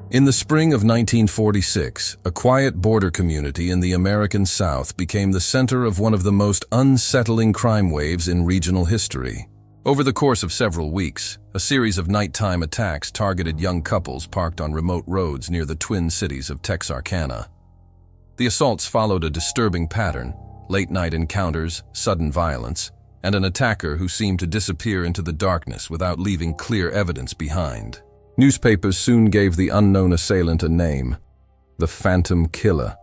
In the spring of 1946, a quiet border community in the American South became the center of one of the most unsettling crime waves in regional history. Over the course of several weeks, a series of nighttime attacks targeted young couples parked on remote roads near the twin cities of Texarkana. The assaults followed a disturbing pattern: late-night encounters, sudden violence, and an attacker who seemed to disappear into the darkness without leaving clear evidence behind. Newspapers soon gave the unknown assailant a name: the Phantom Killer.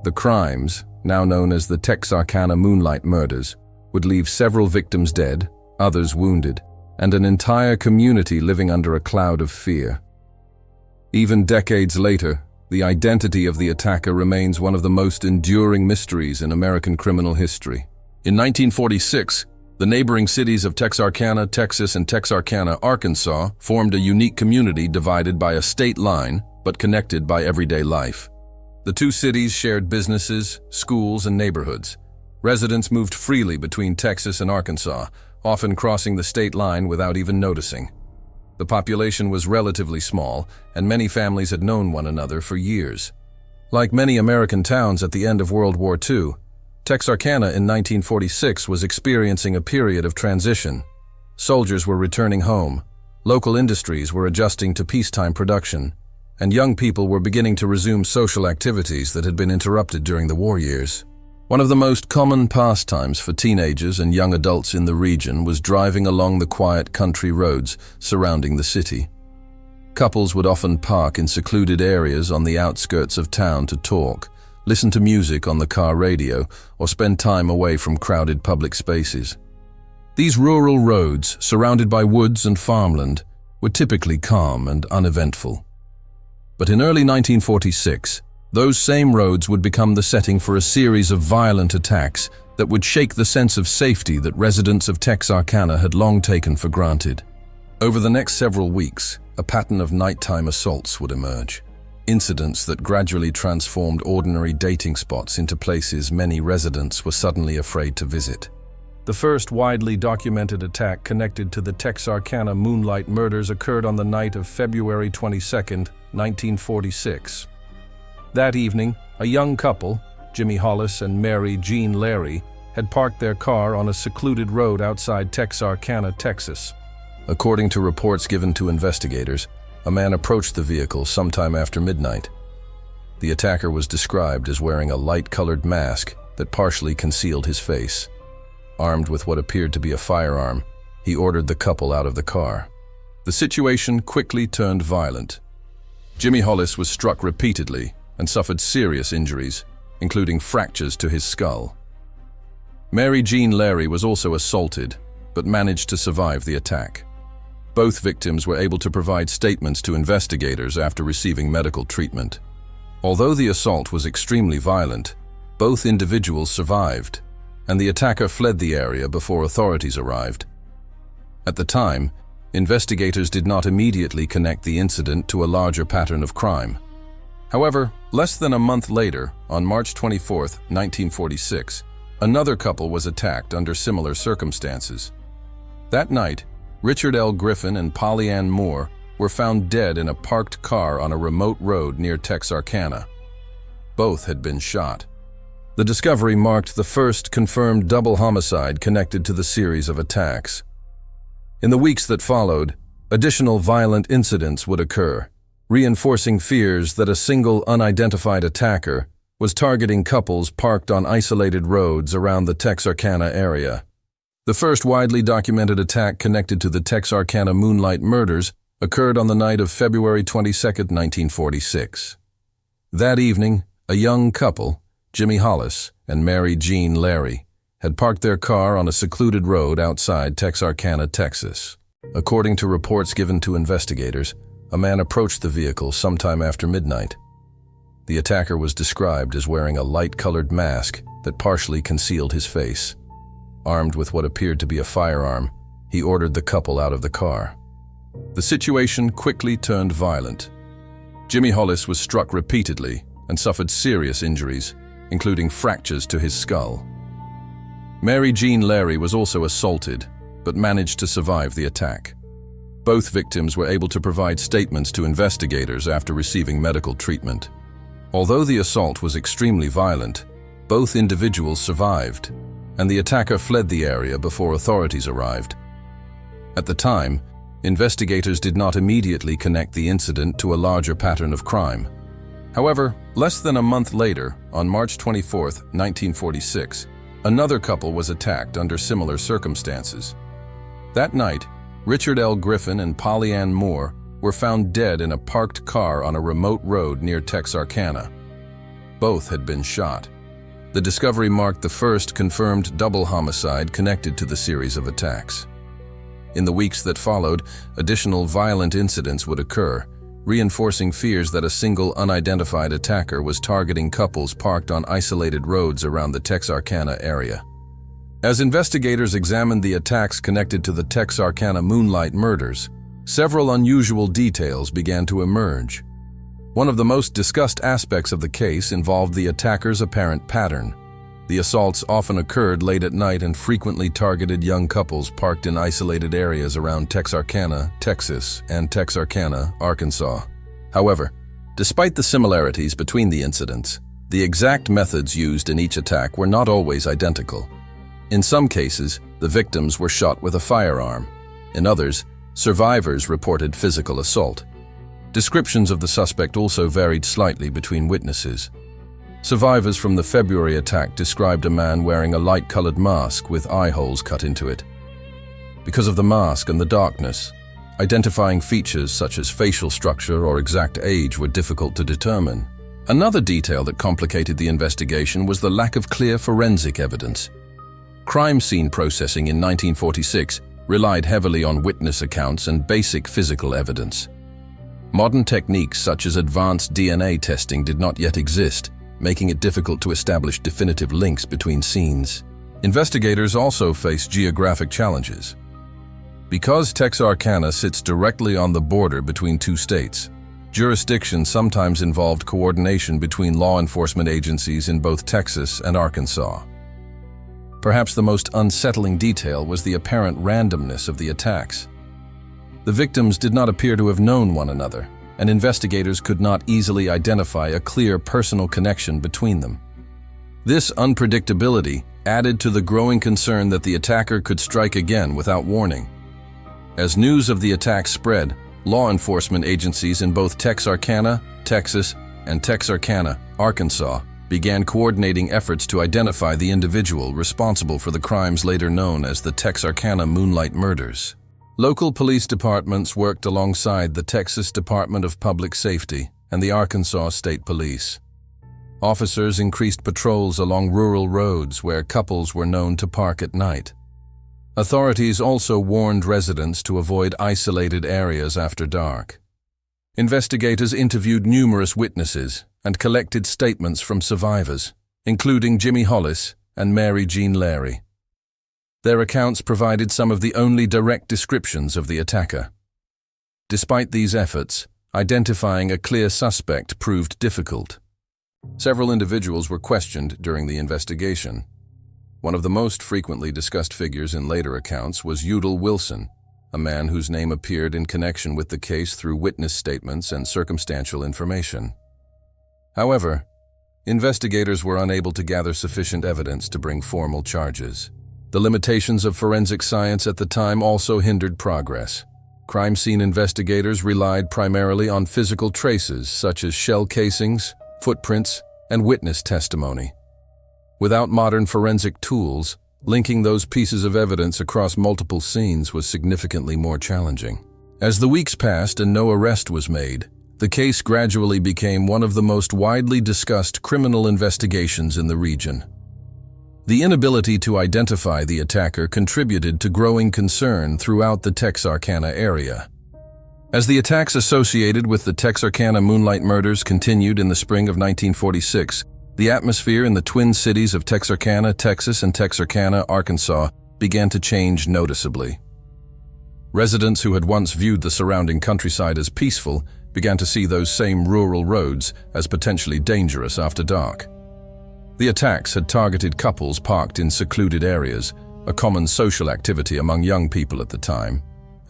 The crimes, now known as the Texarkana Moonlight Murders, would leave several victims dead, others wounded, and an entire community living under a cloud of fear. Even decades later, the identity of the attacker remains one of the most enduring mysteries in American criminal history. In 1946, the neighboring cities of Texarkana, Texas, and Texarkana, Arkansas formed a unique community divided by a state line but connected by everyday life. The two cities shared businesses, schools, and neighborhoods. Residents moved freely between Texas and Arkansas, often crossing the state line without even noticing. The population was relatively small, and many families had known one another for years. Like many American towns at the end of World War II, Texarkana in 1946 was experiencing a period of transition. Soldiers were returning home, local industries were adjusting to peacetime production, and young people were beginning to resume social activities that had been interrupted during the war years. One of the most common pastimes for teenagers and young adults in the region was driving along the quiet country roads surrounding the city. Couples would often park in secluded areas on the outskirts of town to talk, listen to music on the car radio, or spend time away from crowded public spaces. These rural roads, surrounded by woods and farmland, were typically calm and uneventful. But in early 1946, those same roads would become the setting for a series of violent attacks that would shake the sense of safety that residents of Texarkana had long taken for granted. Over the next several weeks, a pattern of nighttime assaults would emerge. Incidents that gradually transformed ordinary dating spots into places many residents were suddenly afraid to visit. The first widely documented attack connected to the Texarkana Moonlight Murders occurred on the night of February 22, 1946. That evening, a young couple, Jimmy Hollis and Mary Jean Larry, had parked their car on a secluded road outside Texarkana, Texas. According to reports given to investigators, a man approached the vehicle sometime after midnight. The attacker was described as wearing a light-colored mask that partially concealed his face. Armed with what appeared to be a firearm, he ordered the couple out of the car. The situation quickly turned violent. Jimmy Hollis was struck repeatedly and suffered serious injuries, including fractures to his skull. Mary Jean Larry was also assaulted, but managed to survive the attack. Both victims were able to provide statements to investigators after receiving medical treatment. Although the assault was extremely violent, both individuals survived, and the attacker fled the area before authorities arrived. At the time, investigators did not immediately connect the incident to a larger pattern of crime. However, less than a month later, on March 24, 1946, another couple was attacked under similar circumstances. That night, Richard L. Griffin and Polly Ann Moore were found dead in a parked car on a remote road near Texarkana. Both had been shot. The discovery marked the first confirmed double homicide connected to the series of attacks. In the weeks that followed, additional violent incidents would occur, reinforcing fears that a single unidentified attacker was targeting couples parked on isolated roads around the Texarkana area. The first widely documented attack connected to the Texarkana Moonlight Murders occurred on the night of February 22, 1946. That evening, a young couple, Jimmy Hollis and Mary Jean Larry, had parked their car on a secluded road outside Texarkana, Texas. According to reports given to investigators, a man approached the vehicle sometime after midnight. The attacker was described as wearing a light-colored mask that partially concealed his face. Armed with what appeared to be a firearm, he ordered the couple out of the car. The situation quickly turned violent. Jimmy Hollis was struck repeatedly and suffered serious injuries, including fractures to his skull. Mary Jean Larry was also assaulted, but managed to survive the attack. Both victims were able to provide statements to investigators after receiving medical treatment. Although the assault was extremely violent, both individuals survived, and the attacker fled the area before authorities arrived. At the time, investigators did not immediately connect the incident to a larger pattern of crime. However, less than a month later, on March 24, 1946, another couple was attacked under similar circumstances. That night, Richard L. Griffin and Polly Ann Moore were found dead in a parked car on a remote road near Texarkana. Both had been shot. The discovery marked the first confirmed double homicide connected to the series of attacks. In the weeks that followed, additional violent incidents would occur, reinforcing fears that a single unidentified attacker was targeting couples parked on isolated roads around the Texarkana area. As investigators examined the attacks connected to the Texarkana Moonlight Murders, several unusual details began to emerge. One of the most discussed aspects of the case involved the attacker's apparent pattern. The assaults often occurred late at night and frequently targeted young couples parked in isolated areas around Texarkana, Texas, and Texarkana, Arkansas. However, despite the similarities between the incidents, the exact methods used in each attack were not always identical. In some cases, the victims were shot with a firearm. In others, survivors reported physical assault. Descriptions of the suspect also varied slightly between witnesses. Survivors from the February attack described a man wearing a light-colored mask with eye holes cut into it. Because of the mask and the darkness, identifying features such as facial structure or exact age were difficult to determine. Another detail that complicated the investigation was the lack of clear forensic evidence. Crime scene processing in 1946 relied heavily on witness accounts and basic physical evidence. Modern techniques such as advanced DNA testing did not yet exist, making it difficult to establish definitive links between scenes. Investigators also faced geographic challenges. Because Texarkana sits directly on the border between two states, jurisdiction sometimes involved coordination between law enforcement agencies in both Texas and Arkansas. Perhaps the most unsettling detail was the apparent randomness of the attacks. The victims did not appear to have known one another, and investigators could not easily identify a clear personal connection between them. This unpredictability added to the growing concern that the attacker could strike again without warning. As news of the attack spread, law enforcement agencies in both Texarkana, Texas, and Texarkana, Arkansas, began coordinating efforts to identify the individual responsible for the crimes later known as the Texarkana Moonlight Murders. Local police departments worked alongside the Texas Department of Public Safety and the Arkansas State Police. Officers increased patrols along rural roads where couples were known to park at night. Authorities also warned residents to avoid isolated areas after dark. Investigators interviewed numerous witnesses and collected statements from survivors, including Jimmy Hollis and Mary Jean Larey. Their accounts provided some of the only direct descriptions of the attacker. Despite these efforts, identifying a clear suspect proved difficult. Several individuals were questioned during the investigation. One of the most frequently discussed figures in later accounts was Udall Wilson, a man whose name appeared in connection with the case through witness statements and circumstantial information. However, investigators were unable to gather sufficient evidence to bring formal charges. The limitations of forensic science at the time also hindered progress. Crime scene investigators relied primarily on physical traces such as shell casings, footprints, and witness testimony. Without modern forensic tools, linking those pieces of evidence across multiple scenes was significantly more challenging. As the weeks passed and no arrest was made, the case gradually became one of the most widely discussed criminal investigations in the region. The inability to identify the attacker contributed to growing concern throughout the Texarkana area. As the attacks associated with the Texarkana Moonlight Murders continued in the spring of 1946, the atmosphere in the twin cities of Texarkana, Texas, and Texarkana, Arkansas, began to change noticeably. Residents who had once viewed the surrounding countryside as peaceful began to see those same rural roads as potentially dangerous after dark. The attacks had targeted couples parked in secluded areas, a common social activity among young people at the time,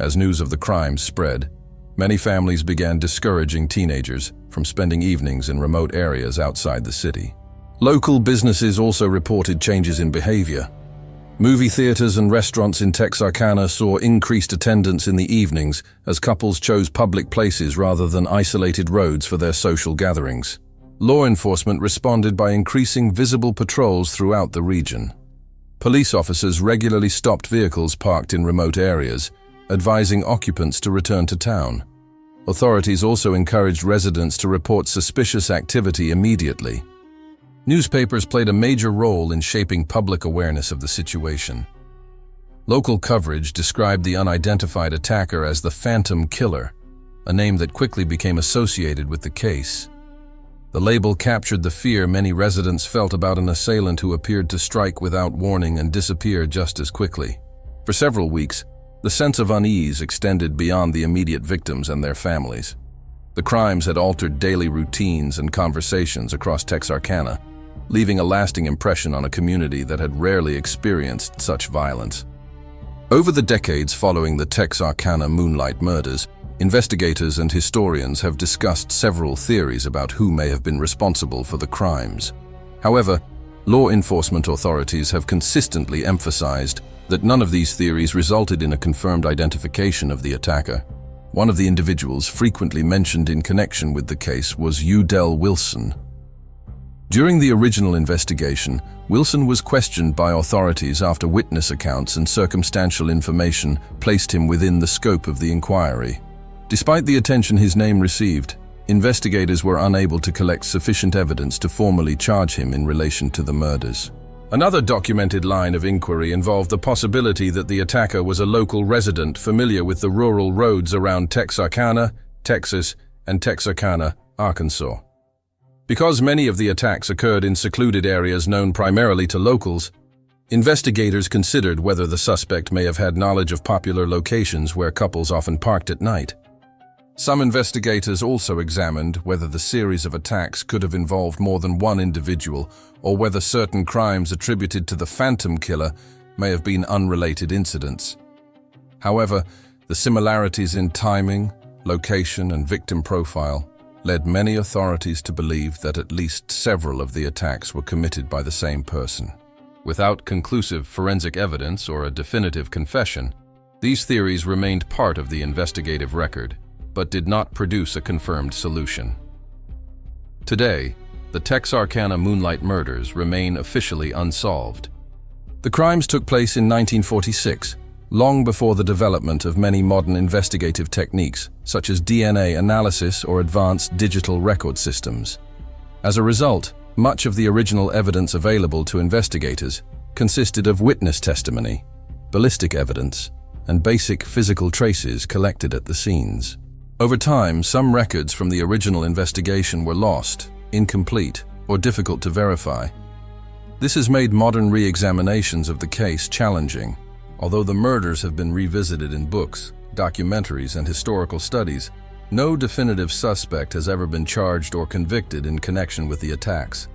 As news of the crimes spread, many families began discouraging teenagers from spending evenings in remote areas outside the city. Local businesses also reported changes in behavior. Movie theaters and restaurants in Texarkana saw increased attendance in the evenings as couples chose public places rather than isolated roads for their social gatherings. Law enforcement responded by increasing visible patrols throughout the region. Police officers regularly stopped vehicles parked in remote areas, advising occupants to return to town. Authorities also encouraged residents to report suspicious activity immediately. Newspapers played a major role in shaping public awareness of the situation. Local coverage described the unidentified attacker as the Phantom Killer, a name that quickly became associated with the case. The label captured the fear many residents felt about an assailant who appeared to strike without warning and disappear just as quickly. For several weeks, the sense of unease extended beyond the immediate victims and their families. The crimes had altered daily routines and conversations across Texarkana, leaving a lasting impression on a community that had rarely experienced such violence. Over the decades following the Texarkana Moonlight Murders, investigators and historians have discussed several theories about who may have been responsible for the crimes. However, law enforcement authorities have consistently emphasized that none of these theories resulted in a confirmed identification of the attacker. One of the individuals frequently mentioned in connection with the case was Udell Wilson. During the original investigation, Wilson was questioned by authorities after witness accounts and circumstantial information placed him within the scope of the inquiry. Despite the attention his name received, investigators were unable to collect sufficient evidence to formally charge him in relation to the murders. Another documented line of inquiry involved the possibility that the attacker was a local resident familiar with the rural roads around Texarkana, Texas, and Texarkana, Arkansas. Because many of the attacks occurred in secluded areas known primarily to locals, investigators considered whether the suspect may have had knowledge of popular locations where couples often parked at night. Some investigators also examined whether the series of attacks could have involved more than one individual or whether certain crimes attributed to the Phantom Killer may have been unrelated incidents. However, the similarities in timing, location, and victim profile led many authorities to believe that at least several of the attacks were committed by the same person. Without conclusive forensic evidence or a definitive confession, these theories remained part of the investigative record, but did not produce a confirmed solution. Today, the Texarkana Moonlight Murders remain officially unsolved. The crimes took place in 1946, long before the development of many modern investigative techniques, such as DNA analysis or advanced digital record systems. As a result, much of the original evidence available to investigators consisted of witness testimony, ballistic evidence, and basic physical traces collected at the scenes. Over time, some records from the original investigation were lost, incomplete, or difficult to verify. This has made modern re-examinations of the case challenging. Although the murders have been revisited in books, documentaries, and historical studies, no definitive suspect has ever been charged or convicted in connection with the attacks.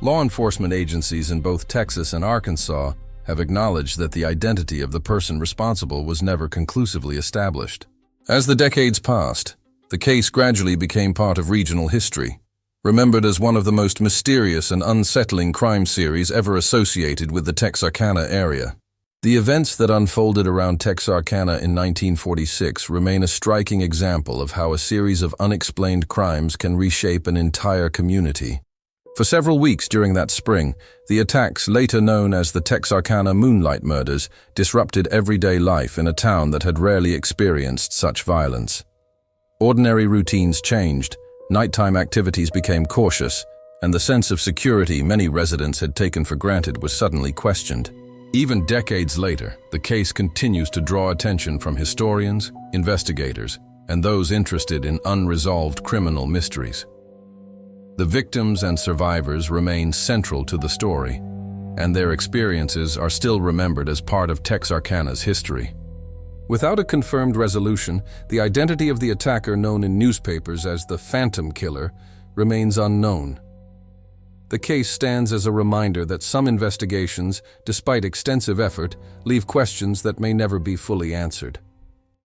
Law enforcement agencies in both Texas and Arkansas have acknowledged that the identity of the person responsible was never conclusively established. As the decades passed, the case gradually became part of regional history, remembered as one of the most mysterious and unsettling crime series ever associated with the Texarkana area. The events that unfolded around Texarkana in 1946 remain a striking example of how a series of unexplained crimes can reshape an entire community. For several weeks during that spring, the attacks, later known as the Texarkana Moonlight Murders, disrupted everyday life in a town that had rarely experienced such violence. Ordinary routines changed, nighttime activities became cautious, and the sense of security many residents had taken for granted was suddenly questioned. Even decades later, the case continues to draw attention from historians, investigators, and those interested in unresolved criminal mysteries. The victims and survivors remain central to the story, and their experiences are still remembered as part of Texarkana's history. Without a confirmed resolution, the identity of the attacker, known in newspapers as the Phantom Killer, remains unknown. The case stands as a reminder that some investigations, despite extensive effort, leave questions that may never be fully answered.